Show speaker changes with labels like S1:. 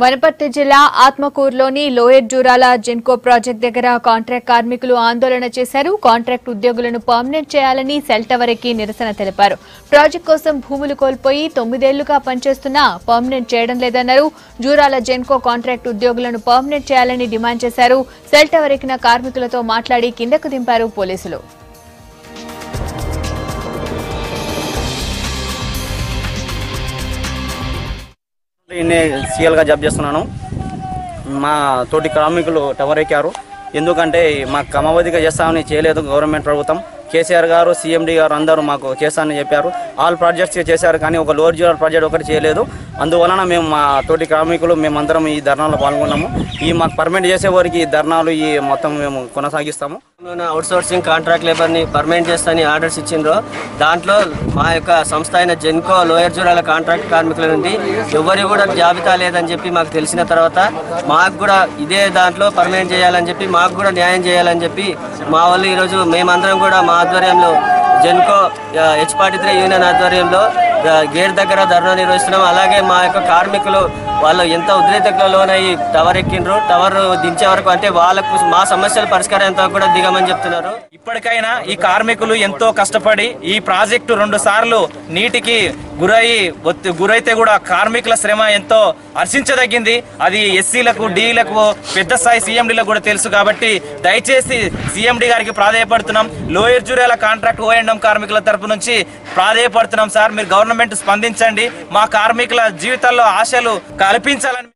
S1: వనపర్తి జిల్లా ఆత్మకూరులోని lower Jurala Genco project దగ్గర contract కార్మికులు ఆందోళన చేశారు. కాంట్రాక్ట్ ఉద్యోగులను పర్మనెంట్ చేయాలని సెల్ టవర్ ఎక్కి నిరసన తెలిపారు. ప్రాజెక్ట్ కోసం భూములు కోల్పోయి 9 ఏళ్లుగా పనిచేస్తున్నా పర్మనెంట్ చేయడం లేదన్నారు. జూరాల జెన్కో కాంట్రాక్ట్ ఉద్యోగులను పర్మనెంట్ చేయాలని డిమాండ్ చేశారు. సెల్ టవర్ ఎక్కిన కార్మికులతో మాట్లాడి కిందకు దింపారు పోలీసులు.
S2: సీఎల్గా జాబ్ చేస్తున్నాను. మా తోటి కార్మికులు టవర్ ఎక్కారు. ఎందుకంటే మాకు క్రమబద్ధంగా చేస్తామని చేయలేదు గవర్నమెంట్ ప్రభుత్వం. కేసీఆర్ గారు, సీఎండీ గారు అందరూ మాకు చేస్తామని చెప్పారు. ఆల్ ప్రాజెక్ట్స్ చేశారు, కానీ ఒక లోయర్ జూరాల ప్రాజెక్ట్ ఒకటి చేయలేదు. అందువలన మేము మా తోటి కార్మికులు మేమందరం ఈ ధర్నాలో పాల్గొన్నాము. ఈ మాకు పర్మనెంట్ చేసే వారికి ఈ ధర్నాలు ఈ మొత్తం మేము కొనసాగిస్తాము.
S3: అవుట్ సోర్సింగ్ కాంట్రాక్ట్ లేబర్ని పర్మనెంట్ చేస్తామని ఆర్డర్స్ ఇచ్చిండ్రు. దాంట్లో మా యొక్క సంస్థ అయిన జెన్కో లోయర్ జూరాల కాంట్రాక్ట్ కార్మికుల నుండి ఎవరి కూడా జాబితా లేదని చెప్పి మాకు తెలిసిన తర్వాత మాకు కూడా ఇదే దాంట్లో పర్మనెంట్ చేయాలని చెప్పి మాకు కూడా న్యాయం చేయాలని చెప్పి మా వాళ్ళు ఈరోజు మేమందరం కూడా మా ఆధ్వర్యంలో జెన్కో H43 యూనియన్ ఆధ్వర్యంలో గేట్ దగ్గర ధర్నా నిర్వహిస్తున్నాం. అలాగే మా యొక్క కార్మికులు వాళ్ళు ఎంత ఉద్రేకతకు లోనయ్యి టవర్ ఎక్కిండ్రు. టవర్ దించే వరకు అంటే వాళ్ళకు మా సమస్యల పరిష్కారం కూడా దిగమని చెప్తున్నారు.
S4: ఇప్పటికైనా ఈ కార్మికులు ఎంతో కష్టపడి ఈ ప్రాజెక్టు 2 సార్లు నీటికి గురైతే కూడా కార్మికుల శ్రమ ఎంతో హర్షించదగ్గింది. అది ఎస్సీలకు, డీలకు, పెద్ద స్థాయి సీఎండీలకు కూడా తెలుసు. కాబట్టి దయచేసి సీఎండీ గారికి ప్రాధేయపడుతున్నాం. లోయర్ జూరాల కాంట్రాక్ట్ O&M కార్మికుల తరపు నుంచి ప్రాధేయపడుతున్నాం. సార్, మీరు గవర్నమెంట్ స్పందించండి, మా కార్మికుల జీవితాల్లో ఆశలు కల్పించాలని.